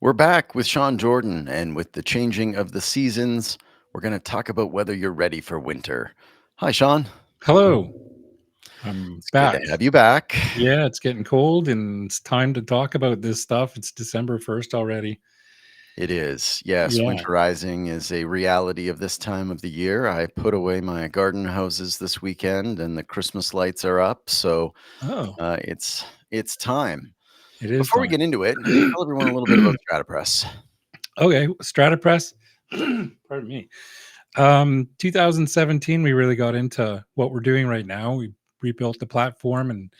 We're back with Sean Jordan, and with the changing of the seasons, we're going to talk about whether you're ready for winter. Hi, Sean. Hello, I'm It's good to back. have you back. Yeah, it's getting cold and it's time to talk about this stuff. It's December 1st already. It is. Yes, Yeah. winterizing is a reality of this time of the year. I put away my garden hoses this weekend, and the Christmas lights are up, so Oh, it's time. it is Before we time. get into it, tell everyone a little bit about Stratapress. Okay, Strata Press. Pardon me. 2017, we really got into what we're doing right now. We rebuilt the platform and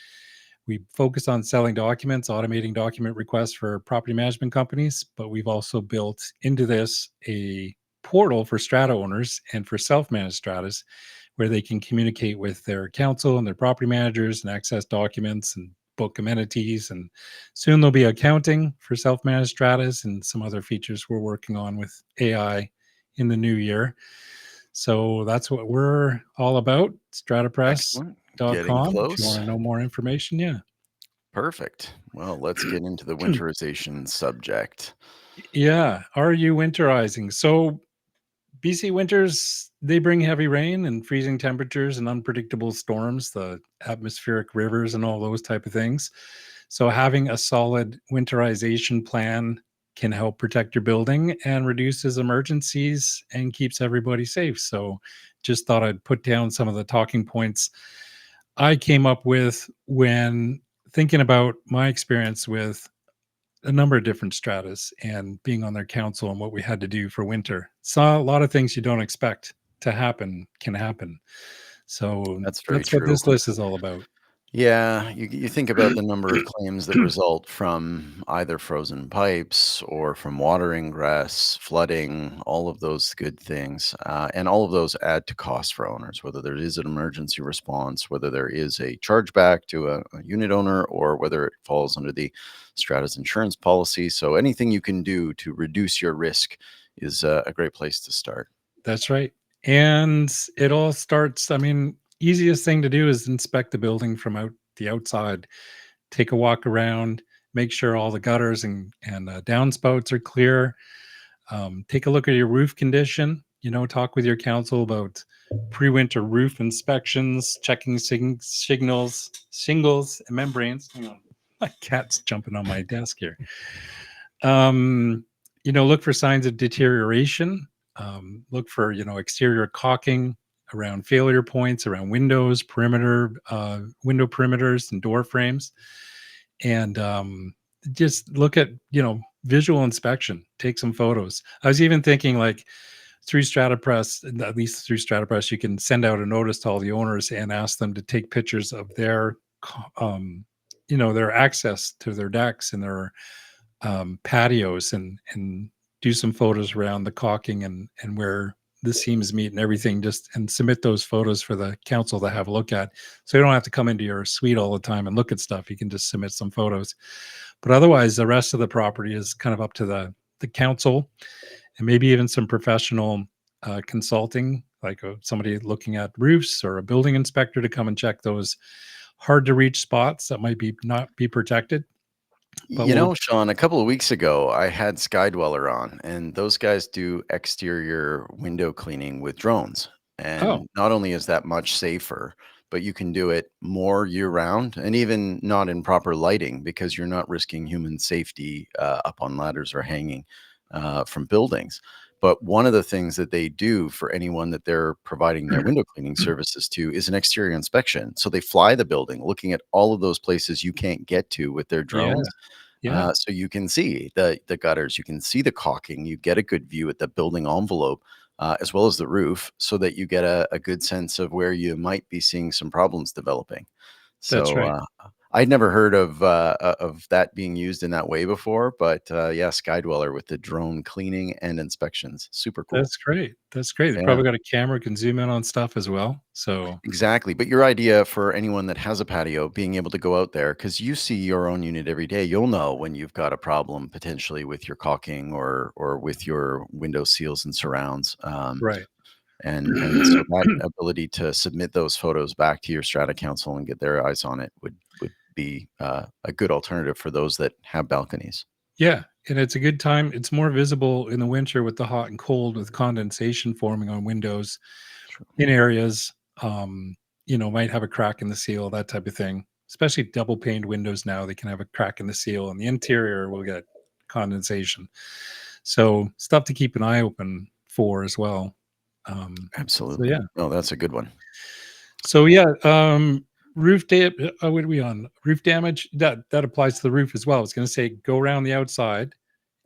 we focus on selling documents, automating document requests for property management companies. But we've also built into this a portal for strata owners and for self managed stratas where they can communicate with their council and their property managers and access documents and book amenities. And soon there'll be accounting for self managed stratas and some other features we're working on with AI in the new year. So that's what we're all about. Excellent. Getting Stratapress.com. If you want close. to know more information, yeah. Perfect. Well, let's get into the winterization subject. Yeah. Are you winterizing? So BC winters, they bring heavy rain and freezing temperatures and unpredictable storms, the atmospheric rivers and all those type of things. So having a solid winterization plan can help protect your building and reduces emergencies and keeps everybody safe. So just thought I'd put down some of the talking points I came up with when thinking about my experience with a number of different stratas and being on their council and what we had to do for winter. Saw a lot of things you don't expect to happen can happen. So That's very that's what true. this list is all about. Yeah, you think about the number of claims that result from either frozen pipes or from water ingress, flooding, all of those good things. And all of those add to costs for owners, whether there is an emergency response, whether there is a chargeback to a unit owner, or whether it falls under the Strata's insurance policy. So anything you can do to reduce your risk is a great place to start. That's right. And it all starts, I mean, easiest thing to do is inspect the building from the outside. Take a walk around, make sure all the gutters and downspouts are clear. Take a look at your roof condition. Talk with your council about pre-winter roof inspections, checking shingles, and membranes. Hang on, my cat's jumping on my desk here. Um, look for signs of deterioration. Look for exterior caulking around failure points, around windows, window perimeters, and door frames, and just look at visual inspection. Take some photos. I was even thinking like through StrataPress, at least through StrataPress, you can send out a notice to all the owners and ask them to take pictures of their their access to their decks and their patios and do some photos around the caulking and where the seams meet and everything, just and submit those photos for the council to have a look at, so you don't have to come into your suite all the time and look at stuff. You can just submit some photos, but otherwise the rest of the property is kind of up to the council and maybe even some professional consulting, like somebody looking at roofs or a building inspector to come and check those hard to reach spots that might be not be protected. But You we'll know, Sean, a couple of weeks ago, I had Skydweller on, and those guys do exterior window cleaning with drones. oh And not only is that much safer, but you can do it more year round and even not in proper lighting because you're not risking human safety up on ladders or hanging from buildings. But one of the things that they do for anyone that they're providing their window cleaning services to is an exterior inspection. So they fly the building looking at all of those places you can't get to with their yeah, drones, yeah, so you can see the gutters, you can see the caulking, you get a good view at the building envelope, as well as the roof, so that you get a good sense of where you might be seeing some problems developing. that's So right. I'd never heard of that being used in that way before, but yeah, Skydweller with the drone cleaning and inspections, super cool. That's great. That's great. They Yeah. probably got a camera, can zoom in on stuff as well. So, Exactly, but your idea for anyone that has a patio, being able to go out there because you see your own unit every day, you'll know when you've got a problem potentially with your caulking or with your window seals and surrounds, right. and so that ability to submit those photos back to your strata council and get their eyes on it would be, a good alternative for those that have balconies. Yeah, and it's a good time. It's more visible in the winter with the hot and cold, with condensation forming on windows Sure. in areas. Um, might have a crack in the seal, that type of thing. Especially double paned windows now, they can have a crack in the seal, and the interior will get condensation. So stuff to keep an eye open for as well. So Absolutely. yeah, Oh, that's a good one. so yeah, roof what are we on? Roof damage that applies to the roof as well. I was going to say go around the outside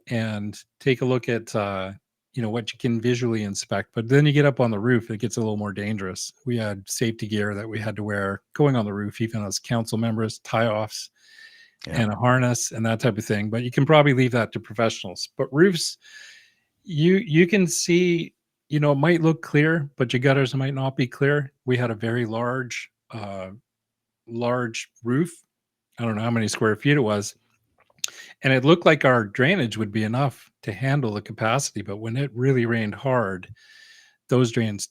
and take a look at what you can visually inspect, but then you get up on the roof, it gets a little more dangerous. We had safety gear that we had to wear going on the roof, even as council members, tie-offs Yeah. and a harness and that type of thing, but you can probably leave that to professionals. But roofs, you can see, it might look clear, but your gutters might not be clear. We had a very large roof. I don't know how many square feet it was, and it looked like our drainage would be enough to handle the capacity, but when it really rained hard, those drains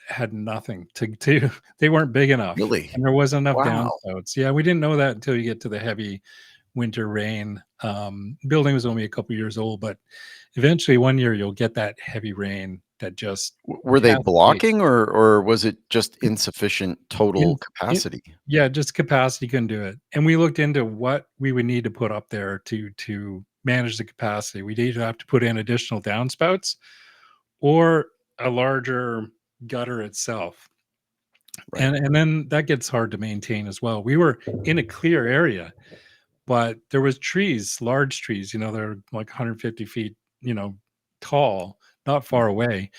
had nothing to they weren't big enough, Really? and there wasn't enough Wow. downspouts. Yeah, we didn't know that until you get to the heavy winter rain. Building was only a couple years old, but eventually one year you'll get that heavy rain that just Were they cascades. blocking, or was it just insufficient total In it capacity? Yeah, just capacity couldn't do it, and we looked into what we would need to put up there to manage the capacity. We'd either have to put in additional downspouts or a larger gutter itself, Right. and then that gets hard to maintain as well. We were in a clear area, but there was trees, large trees, they're like 150 feet, tall, not far Mhm. away,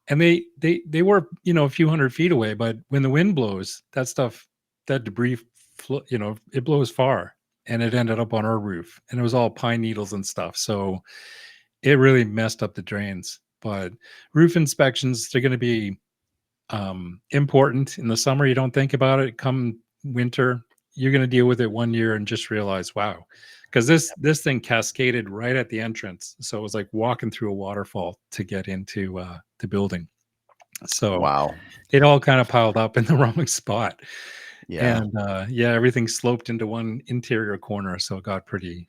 and they were, a few hundred feet away, but when the wind blows, that debris it blows far, and it ended up on our roof, and it was all pine needles and stuff, so it really messed up the drains. But roof inspections, they're going to be important in the summer. You don't think about it. Come winter, you're going to deal with it one year and just realize, wow, because this thing cascaded right at the entrance, so it was like walking through a waterfall to get into the building. So Wow. it all kind of piled up in the wrong spot, Yeah. and yeah, everything sloped into one interior corner, so it got pretty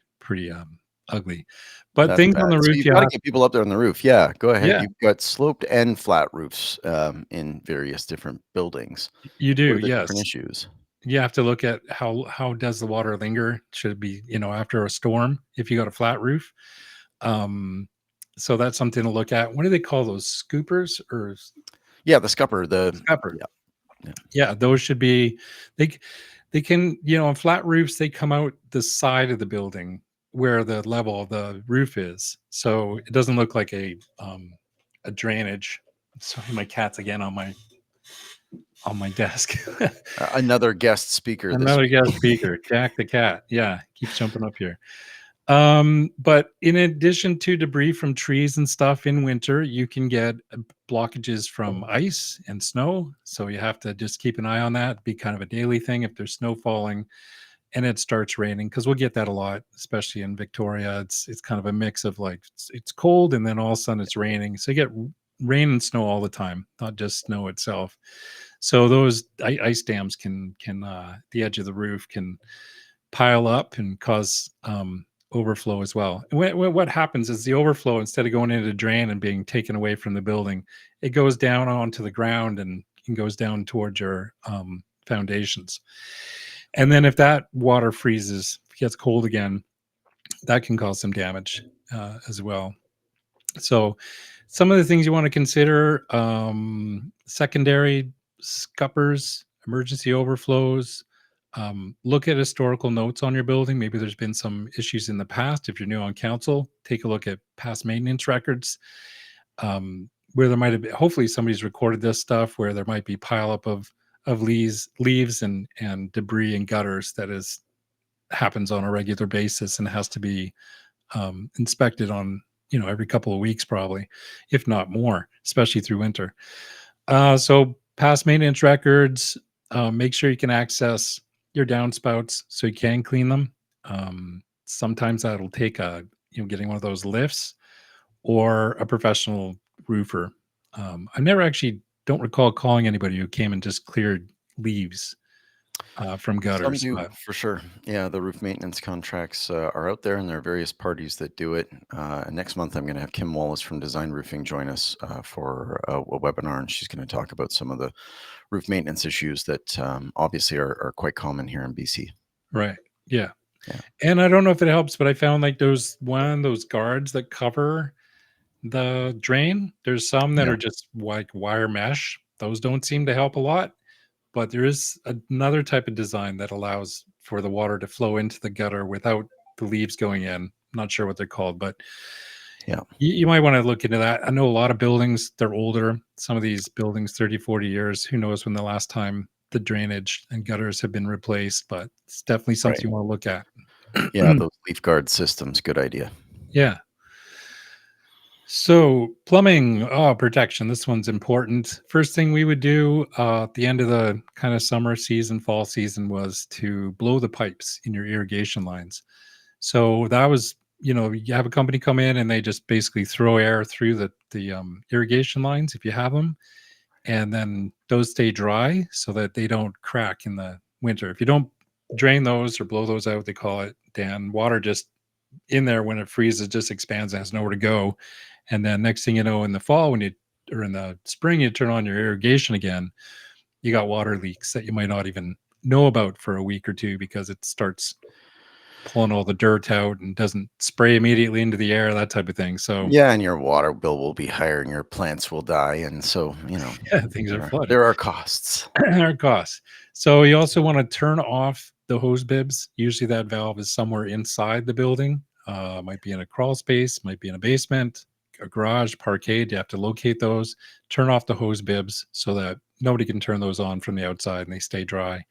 ugly. But That's things on bad. the So roof, you've gotta get people up there on the roof. Yeah, go ahead. yeah, You've got sloped and flat roofs, in various different buildings. you What do, are the different yes. issues? You have to look at how does the water linger? Should it be, after a storm if you got a flat roof? Um, so that's something to look at. What do they call those? Scoopers or Yeah, the scupper, scupper? yeah, yeah, Yeah, those should be they c- they can, on flat roofs, they come out the side of the building where the level of the roof is. So it doesn't look like a drainage. Sorry, my cat's again on my desk. another guest speaker this Another week. guest speaker, Jack the cat. Yeah, keeps jumping up here. But in addition to debris from trees and stuff in winter, you can get blockages from ice and snow. So you have to just keep an eye on that. Be kind of a daily thing if there's snow falling and it starts raining, because we'll get that a lot, especially in Victoria. It's kind of a mix of like it's cold and then all of a sudden it's raining. So you get rain and snow all the time, not just snow itself. So those ice dams can the edge of the roof can pile up and cause overflow as well. And what happens is the overflow, instead of going into the drain and being taken away from the building, it goes down onto the ground and goes down towards your foundations. And then if that water freezes, gets cold again, that can cause some damage as well. So, some of the things you want to consider: secondary scuppers, emergency overflows. Look at historical notes on your building. Maybe there's been some issues in the past. If you're new on council, take a look at past maintenance records, where there might have been. Hopefully, somebody's recorded this stuff where there might be pileup of leaves and debris and gutters that is happens on a regular basis and has to be inspected on, every couple of weeks probably, if not more, especially through winter. So past maintenance records, make sure you can access your downspouts so you can clean them. Sometimes that'll take getting one of those lifts or a professional roofer. I never actually don't recall calling anybody who came and just cleared leaves. from Some gutters. do But for sure. Yeah, the roof maintenance contracts are out there, and there are various parties that do it. And next month, I'm going to have Kim Wallace from Design Roofing join us for a webinar, and she's going to talk about some of the roof maintenance issues that obviously are quite common here in BC. right, yeah. Yeah, And I don't know if it helps, but I found like those guards that cover the drain. There's some that yeah, are just like wire mesh. Those don't seem to help a lot. But there is another type of design that allows for the water to flow into the gutter without the leaves going in. I'm not sure what they're called, but yeah. you might want to look into that. I know a lot of buildings, they're older. Some of these buildings, 30, 40 years, who knows when the last time the drainage and gutters have been replaced, but it's definitely something Right. you want to look at. Yeah, those leaf guard systems, good idea. Yeah. So plumbing, protection. This one's important. First thing we would do at the end of the kind of summer season, fall season, was to blow the pipes in your irrigation lines. So that was, you have a company come in and they just basically throw air through the irrigation lines if you have them, and then those stay dry so that they don't crack in the winter. If you don't drain those or blow those out, they call it, Dan, water just in there when it freezes just expands and has nowhere to go. And then next thing you know, in the fall, when you or in the spring, you turn on your irrigation again, you got water leaks that you might not even know about for a week or two because it starts pulling all the dirt out and doesn't spray immediately into the air, that type of thing. So Yeah, and your water bill will be higher, and your plants will die, and so yeah, things are flooded. there are costs. Our costs. So you also want to turn off the hose bibs. Usually that valve is somewhere inside the building. Might be in a crawl space, might be in a basement, a garage, parkade. You have to locate those. Turn off the hose bibs so that nobody can turn those on from the outside and they stay dry.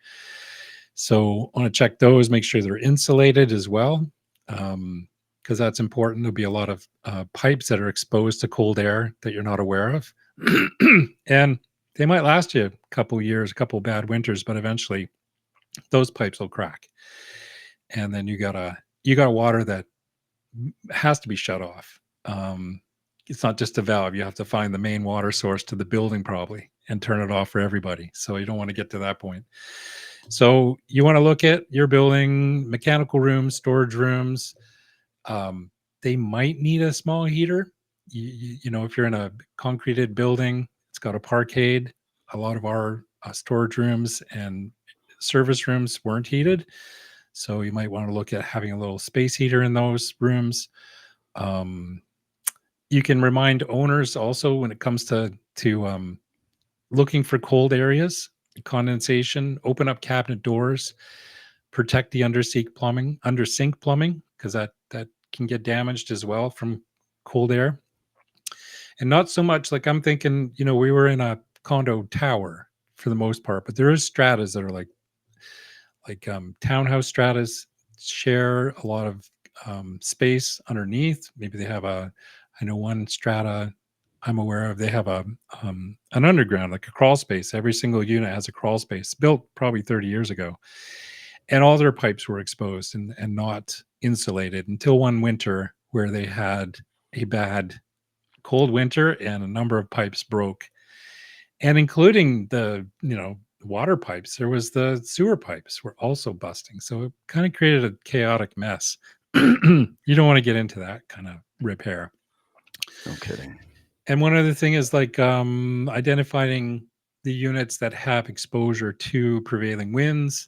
So want to check those, make sure they're insulated as well. Because that's important. There'll be a lot of pipes that are exposed to cold air that you're not aware of. And they might last you a couple years, a couple bad winters, but eventually those pipes will crack. And then you got water that has to be shut off. It's not just a valve. You have to find the main water source to the building probably and turn it off for everybody. So you don't want to get to that point. So you want to look at your building, mechanical rooms, storage rooms. Um, they might need a small heater. If you're in a concreted building, it's got a parkade. A lot of our storage rooms and service rooms weren't heated. So you might want to look at having a little space heater in those rooms. Um, you can remind owners also when it comes to looking for cold areas, condensation, open up cabinet doors, protect the under sink plumbing, because that can get damaged as well from cold air. And not so much like I'm thinking, we were in a condo tower for the most part, but there is stratas that are like townhouse stratas share a lot of space underneath. Maybe they have I know one strata I'm aware of, they have an underground, like a crawl space. Every single unit has a crawl space built probably 30 years ago. And all their pipes were exposed and not insulated until one winter where they had a bad cold winter and a number of pipes broke, and including the water pipes, there was the sewer pipes were also busting, so it kind of created a chaotic mess. You don't want to get into that kind of repair. No kidding. And one other thing is like identifying the units that have exposure to prevailing winds.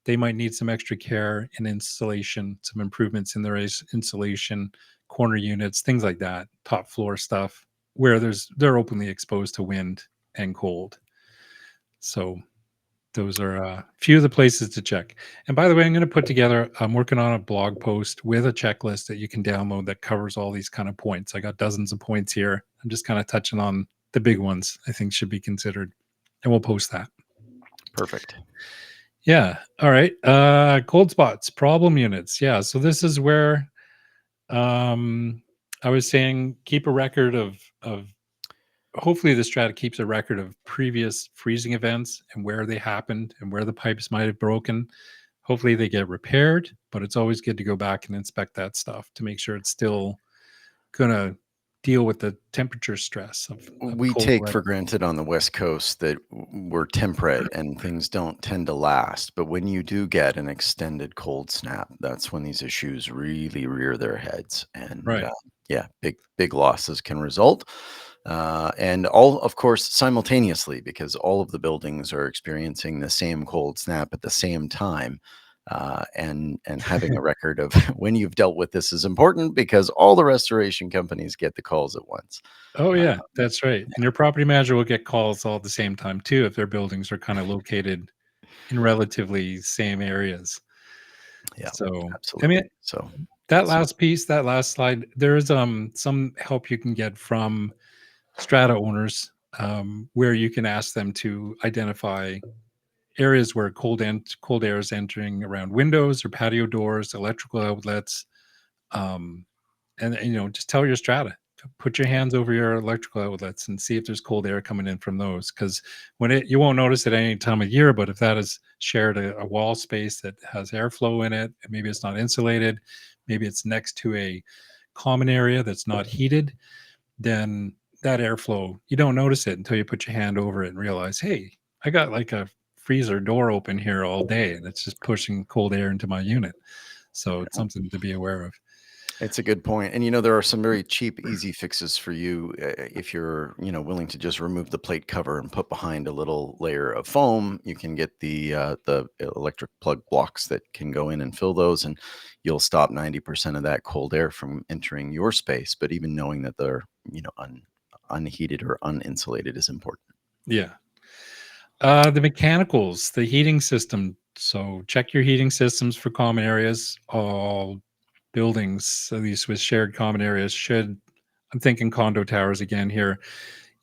They might need some extra care and insulation, some improvements in their insulation, corner units, things like that, top floor stuff, where they're openly exposed to wind and cold. So those are a few of the places to check. And by the way, I'm working on a blog post with a checklist that you can download that covers all these kind of points. I got dozens of points here. I'm just kind of touching on the big ones I think should be considered. And we'll post that. Perfect. Yeah. All right. Cold spots, problem units. Yeah. So this is where um I was saying keep a record of hopefully the strata keeps a record of previous freezing events and where they happened and where the pipes might have broken. Hopefully they get repaired, but it's always good to go back and inspect that stuff to make sure it's still gonna deal with the temperature stress of We cold take weather. for granted on the West Coast that we're temperate and things don't tend to last. But when you do get an extended cold snap, that's when these issues really rear their heads. And Right. yeah, big losses can result. And all, of course, simultaneously, because all of the buildings are experiencing the same cold snap at the same time. And having a record of when you've dealt with this is important because all the restoration companies get the calls at once. Oh, Uh, yeah, that's right, and your property manager will get calls all at the same time too if their buildings are kinda located in relatively same areas. Yeah, So, I mean, absolutely. So that it's last piece, that last slide, there is, some help you can get from strata owners, where you can ask them to identify areas where cold air is entering around windows or patio doors, electrical outlets, um, and just tell your strata to put your hands over your electrical outlets and see if there's cold air coming in from those. Because when it you won't notice it any time of year, but if that is shared a wall space that has airflow in it, and maybe it's not insulated, maybe it's next to a common area that's not heated, then that airflow, you don't notice it until you put your hand over it and realize, hey, I got like a freezer door open here all day and it's just pushing cold air into my unit. So it's something to be aware of. it's a good point. And there are some very cheap, easy fixes for you if you're, willing to just remove the plate cover and put behind a little layer of foam. You can get the electric plug blocks that can go in and fill those, and you'll stop 90% of that cold air from entering your space. But even knowing that they're, unheated or uninsulated is important. Yeah. The mechanicals, the heating system. So check your heating systems for common areas. All buildings, at least with shared common areas, should. I'm thinking condo towers again here.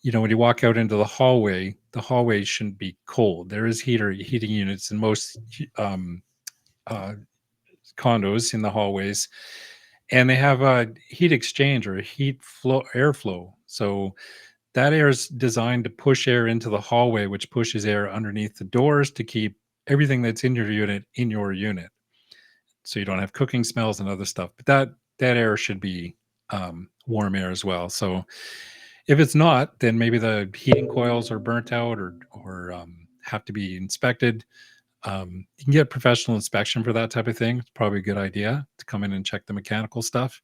When you walk out into the hallway shouldn't be cold. There is heating units in most uh, condos in the hallways, and they have a heat exchange or a heat flow airflow. So that air is designed to push air into the hallway, which pushes air underneath the doors to keep everything that's in your unit. So you don't have cooking smells and other stuff. But that air should be warm air as well. So if it's not, then maybe the heating coils are burnt out or have to be inspected. You can get professional inspection for that type of thing. It's probably a good idea to come in and check the mechanical stuff.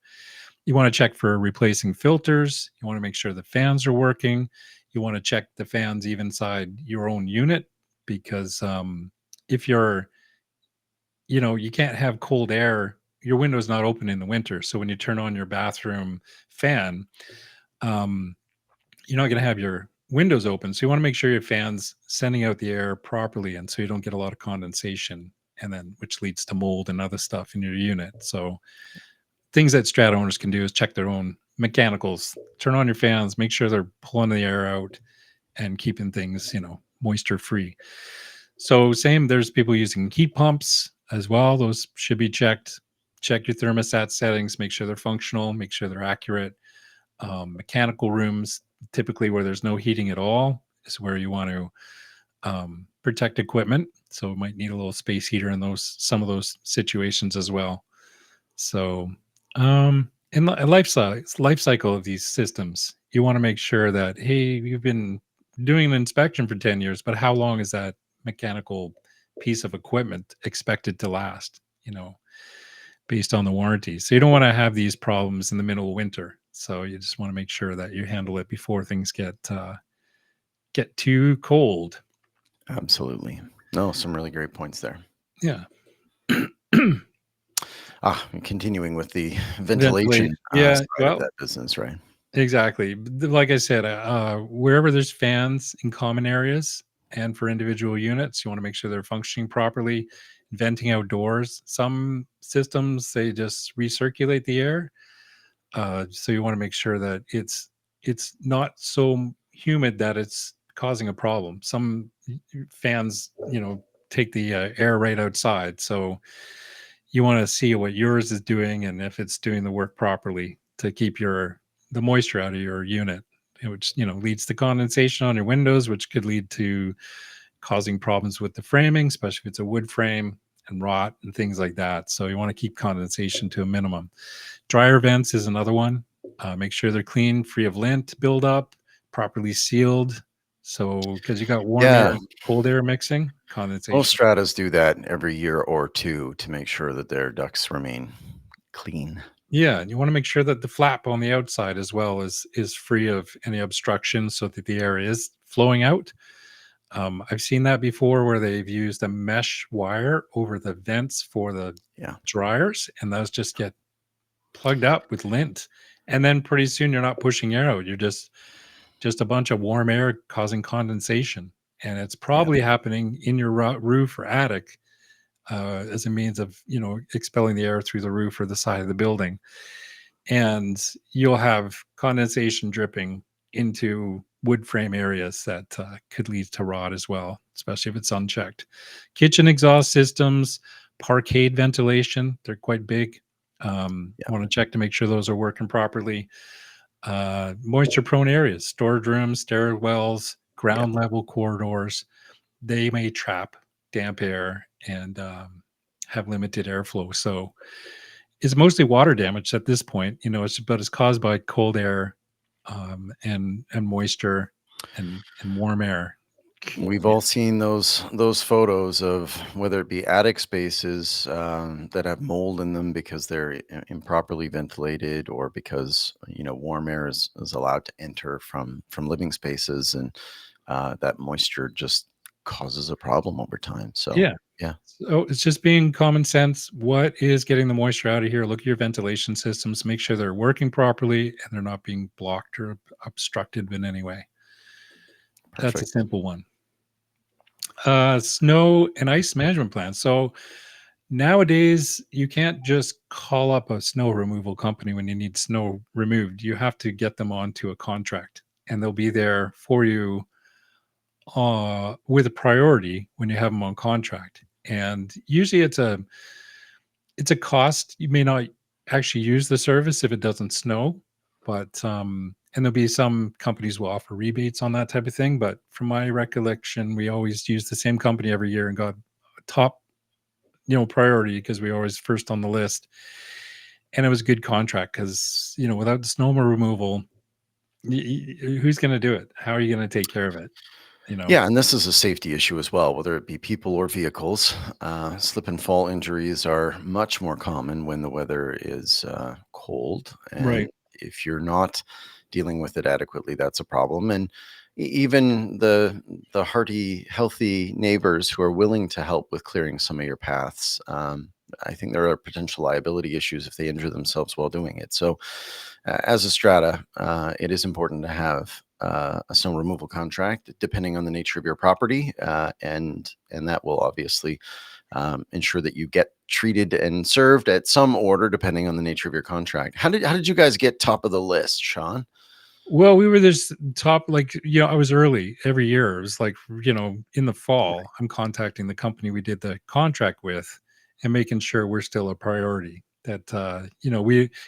You want to check for replacing filters. You want to make sure the fans are working. You want to check the fans even inside your own unit because if you can't have cold air. Your window's not open in the winter. So when you turn on your bathroom fan, um, you're not going to have your windows open. So you want to make sure your fan's sending out the air properly, and so you don't get a lot of condensation, and then which leads to mold and other stuff in your unit. So things that strata owners can do is check their own mechanicals, turn on your fans, make sure they're pulling the air out and keeping things, moisture free. So same, there's people using heat pumps as well. Those should be checked. Check your thermostat settings, make sure they're functional, make sure they're accurate. Mechanical rooms, typically where there's no heating at all, is where you want to protect equipment. So it might need a little space heater in some of those situations as well. So, in the life cycle of these systems, you want to make sure that hey, you've been doing an inspection for 10 years, but how long is that mechanical piece of equipment expected to last? Based on the warranty. So you don't want to have these problems in the middle of winter. So you just want to make sure that you handle it before things get too cold. Absolutely. No, some really great points there. Yeah. And continuing with the Ventilate. ventilation Yeah. side of Well, that business, right? exactly. Like I said, wherever there's fans in common areas and for individual units, you want to make sure they're functioning properly. Venting outdoors. Some systems they just recirculate the air. So you want to make sure that it's not so humid that it's causing a problem. Some fans, take the air right outside. So you want to see what yours is doing and if it's doing the work properly to keep the moisture out of your unit, which leads to condensation on your windows, which could lead to causing problems with the framing, especially if it's a wood frame and rot and things like that. So you want to keep condensation to a minimum. Dryer vents is another one. Make sure they're clean, free of lint buildup, properly sealed. So, because you got warm air Yeah. and cold air mixing, Most condensation. stratas do that every year or 2 to make sure that their ducts remain clean. Yeah, and you want to make sure that the flap on the outside as well is free of any obstruction, so that the air is flowing out. I've seen that before where they've used a mesh wire over the vents for the Yeah. dryers, and those just get plugged up with lint. And then pretty soon you're not pushing air out. You're just a bunch of warm air causing condensation. And it's Yeah. probably happening in your roof or attic, as a means of, expelling the air through the roof or the side of the building. And you'll have condensation dripping into wood frame areas that could lead to rot as well, especially if it's unchecked. Kitchen exhaust systems, parkade ventilation, they're quite big. Yeah. Want to check to make sure those are working properly. Moisture prone areas, storage rooms, stairwells, Yeah. ground level corridors, they may trap damp air and have limited airflow. So it's mostly water damage at this point. It's caused by cold air, and moisture and warm air. We've Yeah, all seen those photos of whether it be attic spaces that have mold in them because they're improperly ventilated, or because warm air is allowed to enter from living spaces, and that moisture just causes a problem over time. So yeah. yeah, So it's just being common sense. What is getting the moisture out of here? Look at your ventilation systems. Make sure they're working properly and they're not being blocked or obstructed in any way. That's a perfect. simple one. Snow and ice management plans. So nowadays, you can't just call up a snow removal company when you need snow removed. You have to get them onto a contract, and they'll be there for you with a priority when you have them on contract. And usually, it's a cost. You may not actually use the service if it doesn't snow, but and there'll be some companies will offer rebates on that type of thing. But from my recollection, we always use the same company every year and got top priority because we were always first on the list. And it was a good contract because, without the snow removal, who's going to do it? How are you going to take care of it? You know? Yeah, and this is a safety issue as well, whether it be people or vehicles. Slip and fall injuries are much more common when the weather is cold. And Right. if you're not dealing with it adequately, that's a problem. And even the hearty, healthy neighbors who are willing to help with clearing some of your paths, I think there are potential liability issues if they injure themselves while doing it. So, as a strata, it is important to have a snow removal contract, depending on the nature of your property, and that will obviously ensure that you get treated and served at some order, depending on the nature of your contract. How did you guys get top of the list, Sean? Well, we were this top, like, I was early every year. It was like, in the fall, I'm contacting the company we did the contract with and making sure we're still a priority. That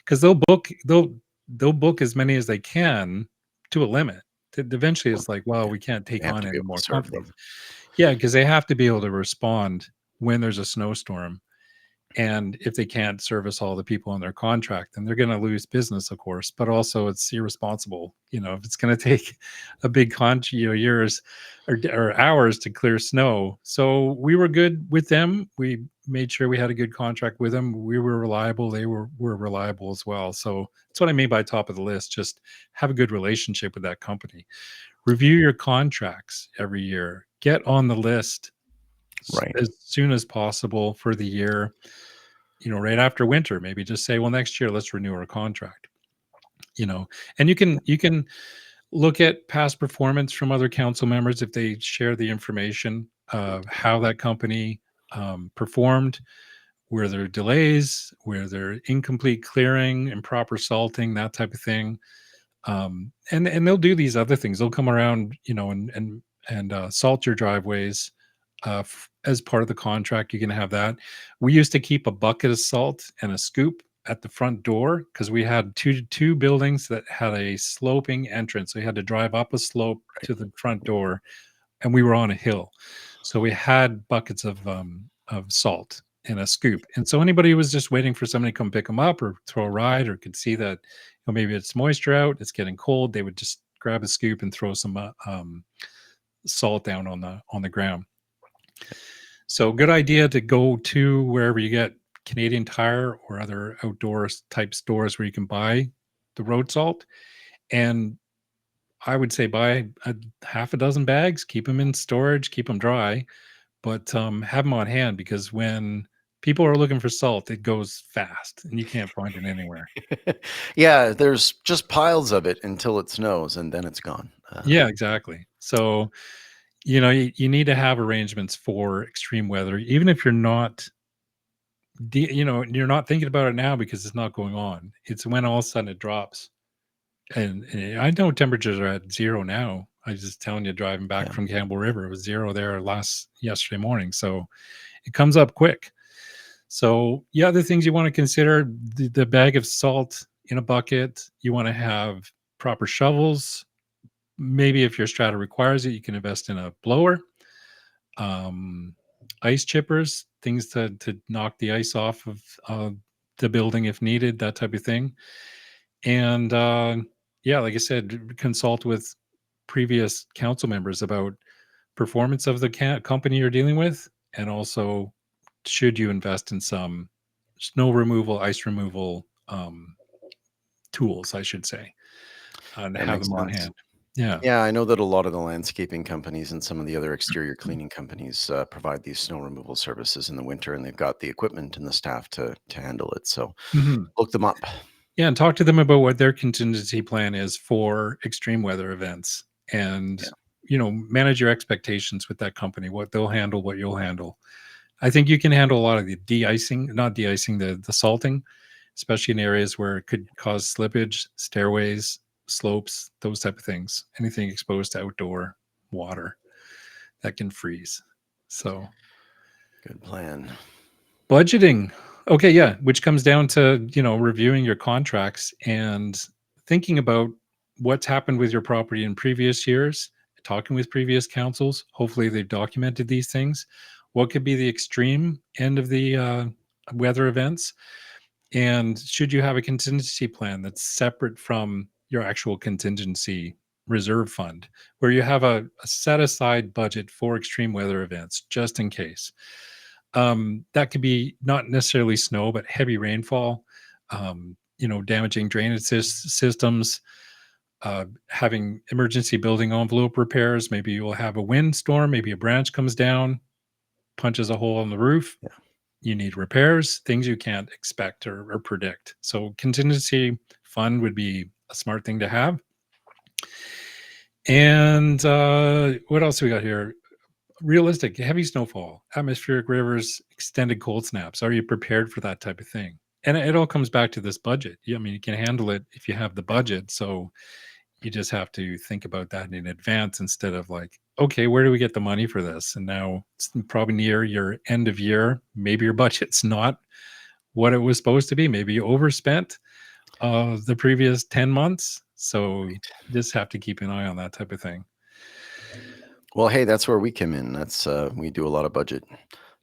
because they'll book as many as they can to a limit. Eventually, Well, it's like, well, yeah, we can't they take have on to be any able to more serve companies. them. Yeah, because they have to be able to respond when there's a snowstorm. And if they can't service all the people in their contract, then they're going to lose business, of course. But also, it's irresponsible. If it's going to take a big years or hours to clear snow. So we were good with them. We made sure we had a good contract with them. We were reliable. They were reliable as well. So that's what I mean by top of the list. Just have a good relationship with that company. Review your contracts every year. Get on the list Right. as soon as possible for the year, right after winter. Maybe just say, well, next year let's renew our contract. you know and you can look at past performance from other council members if they share the information of how that company performed, where there are delays, where there are incomplete clearing, improper salting, that type of thing. And they'll do these other things. They'll come around, and salt your driveways as part of the contract. You can have that. We used to keep a bucket of salt and a scoop at the front door because we had two buildings that had a sloping entrance. So you had to drive up a slope Right. to the front door, and we were on a hill, so we had buckets of salt. and a scoop. And so anybody who was just waiting for somebody to come pick them up or throw a ride or could see that, maybe it's moisture out, it's getting cold, they would just grab a scoop and throw some salt down on the ground. So good idea to go to wherever you get Canadian Tire or other outdoor type stores where you can buy the road salt. And I would say buy a half a dozen bags, keep them in storage, keep them dry, but have them on hand because when people are looking for salt, it goes fast and you can't find it anywhere. Yeah, there's just piles of it until it snows, and then it's gone. Yeah, exactly. So, you need to have arrangements for extreme weather, even if you're not thinking about it now because it's not going on. It's when all of a sudden it drops. And I know temperatures are at 0 now. I was just telling you driving back Yeah, from Campbell River, it was 0 there yesterday morning, so it comes up quick. So, yeah, other things you wanna consider, the bag of salt in a bucket, you wanna have proper shovels. Maybe if your strata requires it, you can invest in a blower. Um, Ice chippers, things to knock the ice off of, the building if needed, that type of thing. And, yeah, like I said, consult with previous council members about performance of the company you're dealing with, and also should you invest in some snow removal, ice removal tools, I should say, and that have makes them on sense. hand. Yeah. Yeah, I know that a lot of the landscaping companies and some of the other exterior cleaning companies provide these snow removal services in the winter, and they've got the equipment and the staff to handle it. So Mhm. look them up. Yeah, and talk to them about what their contingency plan is for extreme weather events, and Yeah, manage your expectations with that company, what they'll handle, what you'll handle. I think you can handle a lot of the de-icing, not de-icing, the salting, especially in areas where it could cause slippage, stairways, slopes, those type of things. Anything exposed to outdoor water that can freeze. So, good plan. budgeting. Okay, yeah, which comes down to, reviewing your contracts and thinking about what's happened with your property in previous years, talking with previous councils. Hopefully, they've documented these things. What could be the extreme end of the weather events? And should you have a contingency plan that's separate from your actual contingency reserve fund, where you have a set aside budget for extreme weather events just in case? That could be not necessarily snow, but heavy rainfall, damaging drainage systems, having emergency building envelope repairs. Maybe you'll have a windstorm, maybe a branch comes down, punches a hole in the roof. Yeah, You need repairs, things you can't expect or predict. So, contingency fund would be a smart thing to have. And what else we got here? Realistic, heavy snowfall, atmospheric rivers, extended cold snaps. Are you prepared for that type of thing? And it all comes back to this budget. I mean, you can handle it if you have the yeah. budget. So you just have to think about that in advance instead of like, okay, where do we get the money for this? And now it's probably near your end of year. Maybe your budget's not what it was supposed to be. Maybe you overspent the previous 10 months. So you just have to keep an eye on that type of thing. Well, hey, that's where we come in. That's we do a lot of budget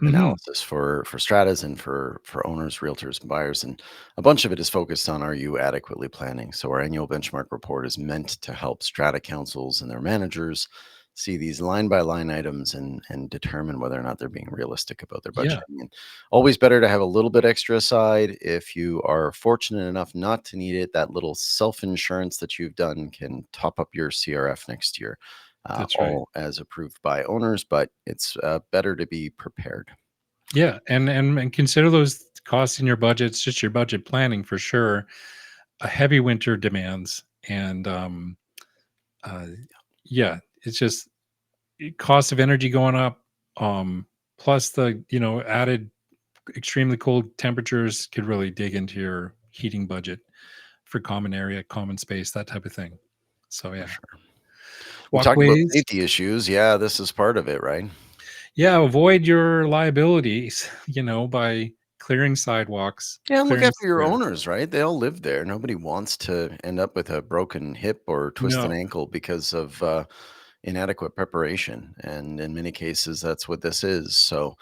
Hmm. analysis for stratas and for owners, realtors, and buyers, and a bunch of it is focused on, are you adequately planning? So our annual benchmark report is meant to help strata councils and their managers see these line by line items and determine whether or not they're being realistic about their Yeah, budgeting. And always better to have a little bit extra aside. If you are fortunate enough not to need it, that little self insurance that you've done can top up your CRF next year, that's right. all as approved by owners, but it's better to be prepared. Yeah, and consider those costs in your budget. It's just your budget planning for sure. A heavy winter demands, and uh, yeah, it's just cost of energy going up. Plus the added extremely cold temperatures could really dig into your heating budget for common area, common space, that type of thing. So For yeah, sure. We talked about walkways. safety issues. Yeah, this is part of it, right? Yeah, avoid your liabilities. By clearing sidewalks, Yeah, and look clearing after your squares. owners, right? They all live there. Nobody wants to end up with a broken hip or twisted No, ankle because of inadequate preparation. And in many cases, that's what this is. So,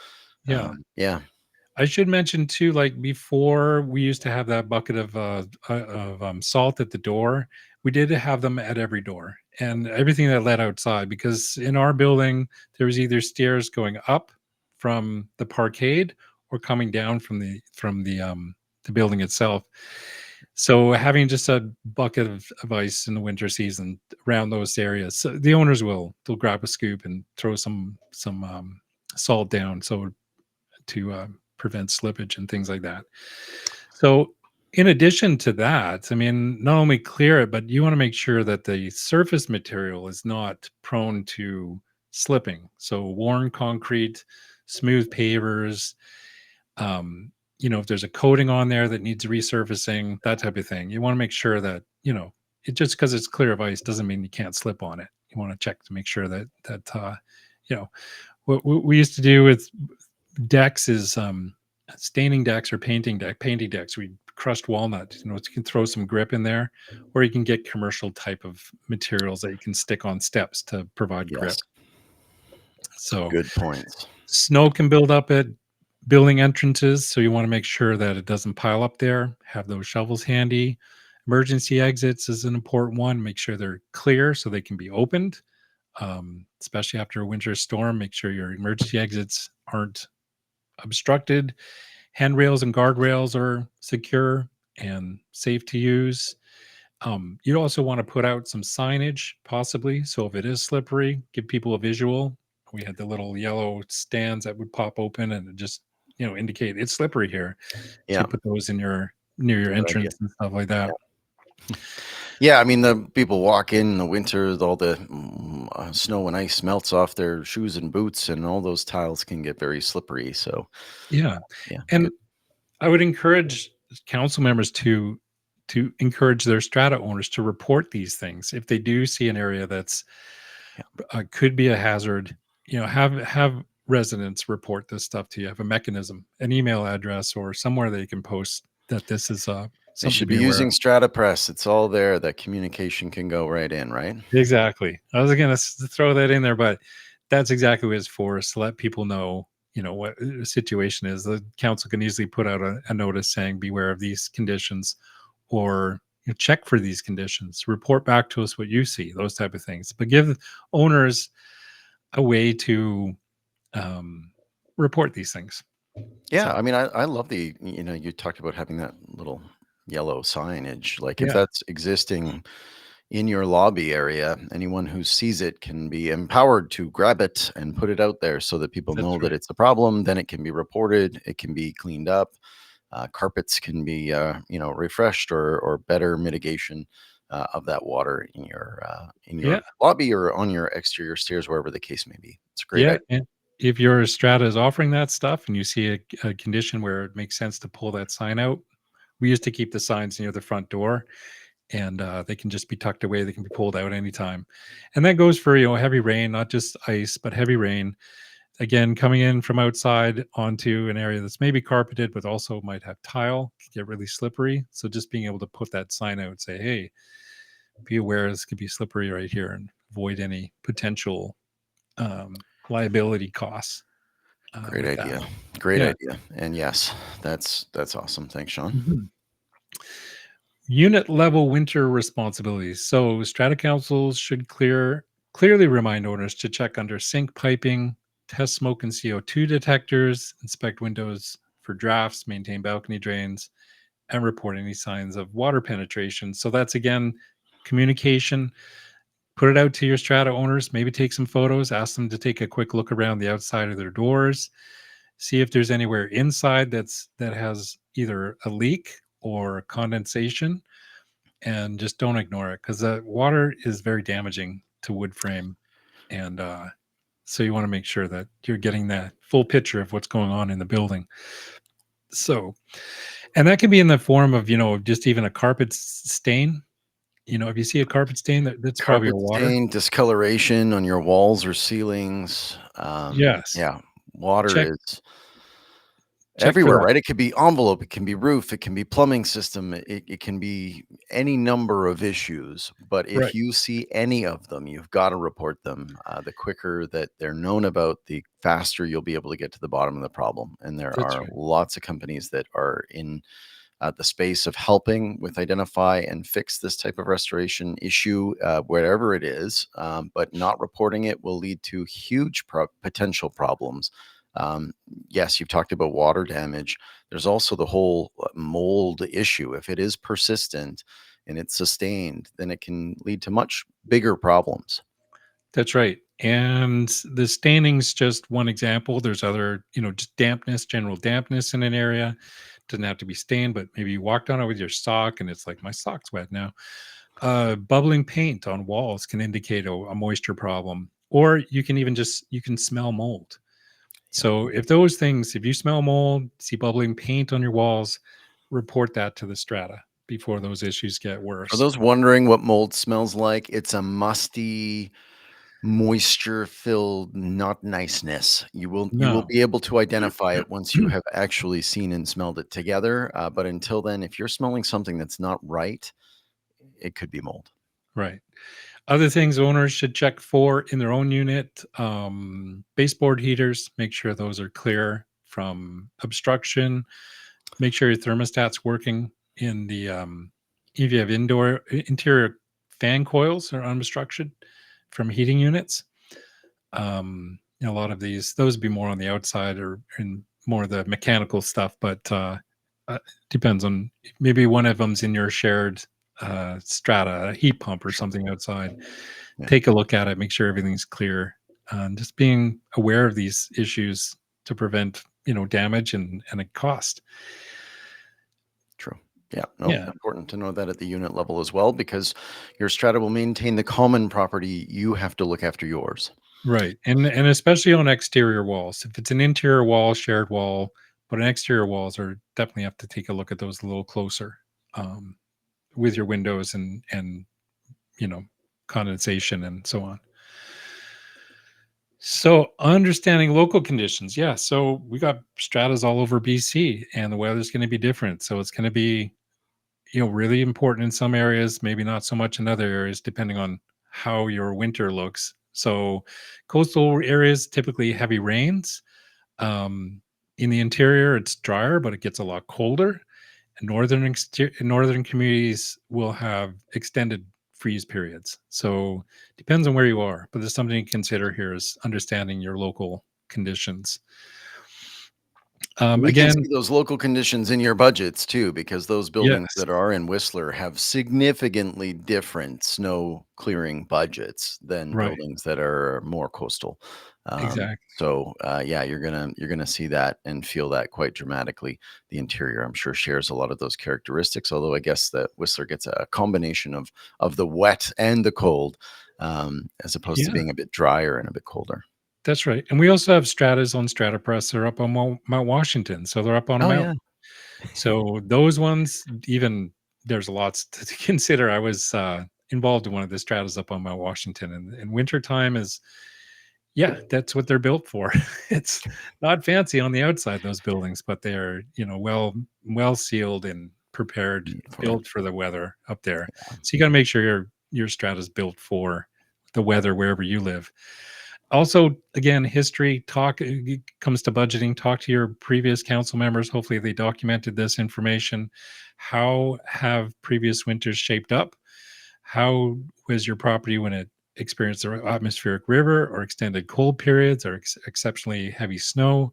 yeah. yeah, I should mention too, like before we used to have that bucket of salt at the door. We did have them at every door and everything that led outside because in our building there was either stairs going up from the parkade or coming down from the building itself. So having just a bucket of ice in the winter season around those areas, so the owners they'll grab a scoop and throw some salt down so to prevent slippage and things like that. So, in addition to that, I mean, not only clear it, but you want to make sure that the surface material is not prone to slipping. So, worn concrete, smooth pavers, if there's a coating on there that needs resurfacing, that type of thing. You want to make sure that, it just because it's clear of ice doesn't mean you can't slip on it. You want to check to make sure that you know, what we used to do with decks is staining decks or painting decks. We crushed walnut, you can throw some grip in there, or you can get commercial type of materials that you can stick on steps to provide grip. Yes, So good points. snow can build up at building entrances, so you want to make sure that it doesn't pile up there. Have those shovels handy. Emergency exits is an important one. Make sure they're clear so they can be opened, especially after a winter storm. Make sure your emergency exits aren't obstructed. Handrails and guardrails are secure and safe to use. You'd also want to put out some signage, possibly. So if it is slippery, give people a visual. We had the little yellow stands that would pop open and just, indicate it's slippery here. So Yeah, you put those in your near it's your a good idea. entrance and stuff like that. Yeah, I mean, the people walk in the winter, all the snow and ice melts off their shoes and boots, and all those tiles can get very slippery. So, Yeah. yeah, And good. I would encourage council members to encourage their strata owners to report these things if they do see an area that's Yeah, could be a hazard. Have residents report this stuff to you. Have a mechanism, an email address, or somewhere they can post that this is they something to should be be aware of. using Strata Press. It's all there. That communication can go right in, right? Exactly. I was going to throw that in there, but that's exactly what it's for, is to let people know, what the situation is. The council can easily put out a notice saying, beware of these conditions, or check for these conditions, report back to us what you see, those type of things. But give owners a way to um, report these things. Yeah, So, I mean, I love you talked about having that little yellow signage. Like, if yeah, that's existing in your lobby area, anyone who sees it can be empowered to grab it and put it out there so that people know that's that right. it's a problem. Then it can be reported, it can be cleaned up. Carpets can be, refreshed, or better mitigation of that water in Yeah, your lobby or on your exterior stairs, wherever the case may be. It's a great yeah. idea. And if your strata is offering that stuff and you see a condition where it makes sense to pull that sign out, we used to keep the signs near the front door, and they can just be tucked away. They can be pulled out anytime. And that goes for, heavy rain, not just ice, but heavy rain. Again, coming in from outside onto an area that's maybe carpeted, but also might have tile, can get really slippery. So just being able to put that sign out and say, hey, be aware this could be slippery right here, and avoid any potential liability costs Great with that. idea. Great Yeah. idea. And yes, that's awesome. Thanks, Sean. Mhm. Unit level winter responsibilities. So strata councils should clearly remind owners to check under sink piping, test smoke and CO2 detectors, inspect windows for drafts, maintain balcony drains, and report any signs of water penetration. So that's again communication. Put it out to your strata owners, maybe take some photos, ask them to take a quick look around the outside of their doors, see if there's anywhere inside that has either a leak or condensation, and just don't ignore it because the water is very damaging to wood frame. And so you want to make sure that you're getting that full picture of what's going on in the building. So, and that can be in the form of, just even a carpet stain. If you see a carpet stain, that's probably a Carpet water. stain, discoloration on your walls or ceilings. Yes. Yeah, water Check. is. Check for Everywhere, that. right? It could be envelope, it can be roof, it can be plumbing system, it can be any number of issues, but if Right. you see any of them, you've gotta report them. The quicker that they're known about, the faster you'll be able to get to the bottom of the problem, and there That's are right. lots of companies that are in the space of helping with identify and fix this type of restoration issue, wherever it is. But not reporting it will lead to huge potential problems. Um, yes, you've talked about water damage. There's also the whole mold issue. If it is persistent and it's sustained, then it can lead to much bigger problems. That's right. And the staining's just one example. There's other, just dampness, general dampness in an area. Doesn't have to be stained, but maybe you walked on it with your sock and it's like, my sock's wet now. Bubbling paint on walls can indicate a moisture problem. Or you can even you can smell mold. Yeah. So if you smell mold, see bubbling paint on your walls, report that to the strata before those issues get For worse. those wondering what mold smells like, it's a musty, moisture-filled not niceness. You will No, be able to identify it once you have actually seen and smelled it together, but until then, if you're smelling something that's not right, it could be mold. right. Other things owners should check for in their own unit, baseboard heaters, make sure those are clear from obstruction. Make sure your thermostat's working in if you have interior fan coils are unobstructed from heating units. A lot of those would be more on the outside or in more of the mechanical stuff, but depends on maybe one of them's in your shared strata, a heat pump or Sure. something outside. Yeah, Take a look at it, make sure everything's clear, and just being aware of these issues to prevent damage and a cost. true. Yeah, no, Yeah, important to know that at the unit level as well because your strata will maintain the common property, you have to look after yours. right, and especially on exterior walls. If it's an interior wall, shared wall, but an exterior walls are definitely have to take a look at those a little closer, um, with your windows and you know condensation and so on. So understanding local conditions, yeah. So we got stratas all over BC, and the weather's going to be different. So it's going to be really important in some areas, maybe not so much in other areas, depending on how your winter looks. So, coastal areas typically heavy rains. Um, in the interior, it's drier, but it gets a lot colder. And northern communities will have extended freeze periods. So, depends on where you are, but there's something to consider here is understanding your local conditions. We can Again, see those local conditions in your budgets too, because those buildings yes, that are in Whistler have significantly different snow clearing budgets than right, buildings that are more coastal. exactly. Yeah, you're gonna see that and feel that quite dramatically. The interior, I'm sure, shares a lot of those characteristics. Although I guess that Whistler gets a combination of the wet and the cold, as opposed to Yeah. being a bit drier and a bit colder. That's right, and we also have stratas on StrataPress. They're up on Mount Washington, so they're up on a Oh yeah, mountain. So those ones, even there's lots to consider. I was involved in one of the stratas up on Mount Washington, and wintertime is yeah, that's what they're built for. It's not fancy on the outside, those buildings, but they're well sealed and prepared, for it. built for the weather up there. So you got to make sure your strata's built for the weather wherever you live. Also, again, history talk comes to budgeting. Talk to your previous council members. Hopefully, they documented this information. How have previous winters shaped up? How was your property when it experienced the atmospheric river or extended cold periods or exceptionally heavy snow?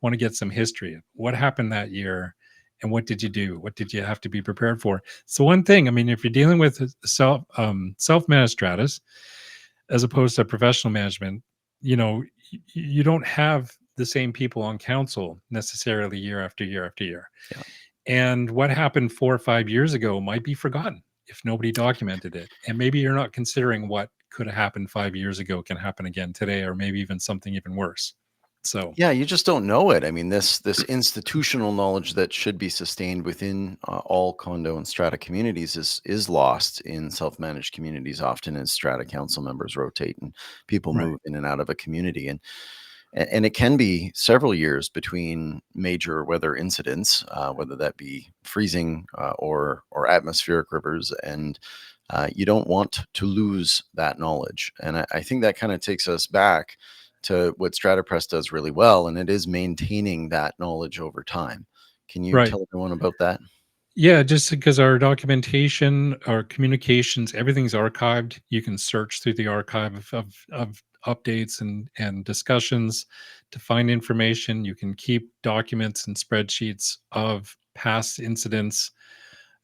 Want to get some history of what happened that year and what did you do? What did you have to be prepared for? So one thing, I mean, if you're dealing with self managed stratus, as opposed to professional management, you don't have the same people on council necessarily year after year after year. Yeah. And what happened 4 or 5 years ago might be forgotten if nobody documented it. And maybe you're not considering what could have happened 5 years ago can happen again today, or maybe even something even worse. So, Yeah, you just don't know it. I mean, this institutional knowledge that should be sustained within all condo and strata communities is lost in self-managed communities often as strata council members rotate and people right. move in and out of a community. And And it can be several years between major weather incidents, whether that be freezing or atmospheric rivers, and you don't want to lose that knowledge. And I think that kind of takes us back to what StrataPress does really well, and it is maintaining that knowledge over time. Can you Right. tell everyone about that? Yeah, just because our documentation, our communications, everything's archived. You can search through the archive of updates and discussions to find information. You can keep documents and spreadsheets of past incidents.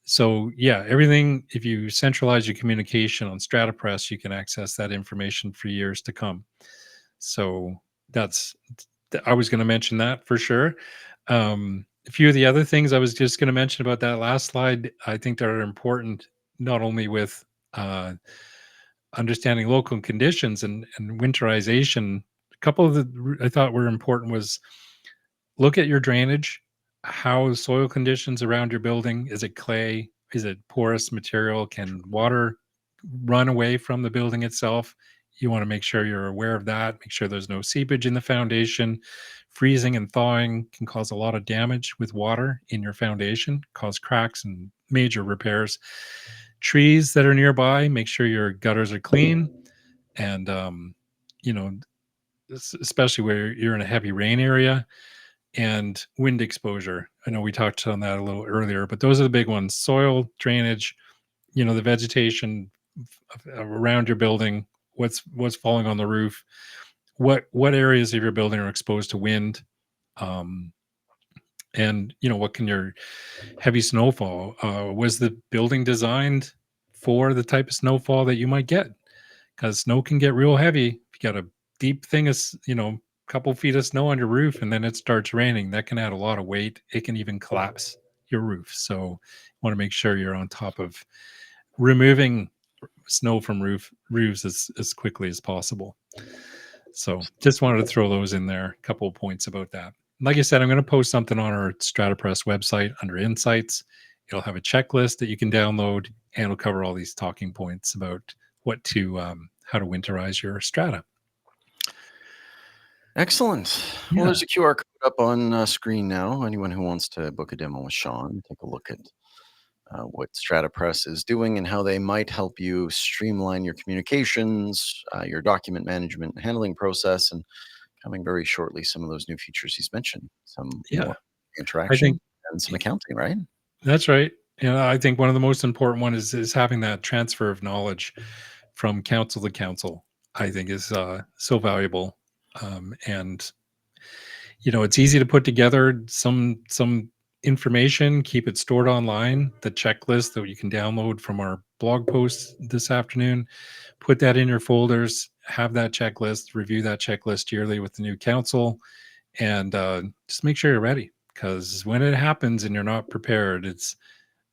So yeah, everything. If you centralize your communication on StrataPress, you can access that information for years to come. So that's I was going to mention that for sure. A few of the other things I was just going to mention about that last slide, I think that are important, not only with uh, understanding local conditions and winterization. A couple of I thought were important was look at your drainage. How the soil conditions around your building? Is it clay? Is it porous material? Can water run away from the building itself? You want to make sure you're aware of that. Make sure there's no seepage in the foundation. Freezing and thawing can cause a lot of damage with water in your foundation, cause cracks and major repairs. Trees that are nearby, make sure your gutters are clean. And, you know, especially where you're in a heavy rain area, and wind exposure. I know we touched on that a little earlier, but those are the big ones. Soil drainage, the vegetation around your building, what's falling on the roof, what areas of your building are exposed to wind, um, and what can your heavy snowfall, was the building designed for the type of snowfall that you might get? Because snow can get real heavy. If you got a deep thing of, couple feet of snow on your roof and then it starts raining, that can add a lot of weight. It can even collapse your roof. So you want to make sure you're on top of removing snow from roofs as quickly as possible. So just wanted to throw those in there. A couple of points about that. Like I said, I'm going to post something on our StrataPress website under Insights. It'll have a checklist that you can download, and it'll cover all these talking points about how to winterize your strata. Excellent. Well, Yeah, there's a QR code up on screen now. Anyone who wants to book a demo with Sean, take a look at what StrataPress is doing and how they might help you streamline your communications, your document management and handling process, and coming very shortly, some of those new features he's mentioned, some yeah. more I think interaction and some accounting, right? that's right. I think one of the most important one is having that transfer of knowledge from council to council. I think is so valuable, and it's easy to put together some information, keep it stored online. The checklist that you can download from our blog post this afternoon, put that in your folders. Have that checklist. Review that checklist yearly with the new council, and just make sure you're ready. Because when it happens and you're not prepared, it's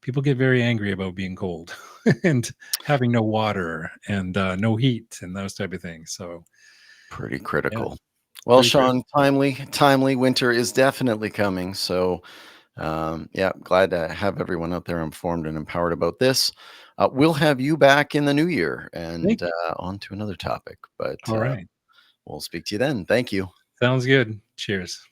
people get very angry about being cold and having no water and no heat and those type of things. So Pretty yeah, critical. Well, pretty critical. Sean, timely winter is definitely coming. So, yeah, glad to have everyone out there informed and empowered about this. We'll have you back in the new year and Thank you. on to another topic, but All right. we'll speak to you then. Thank you. Sounds good. Cheers.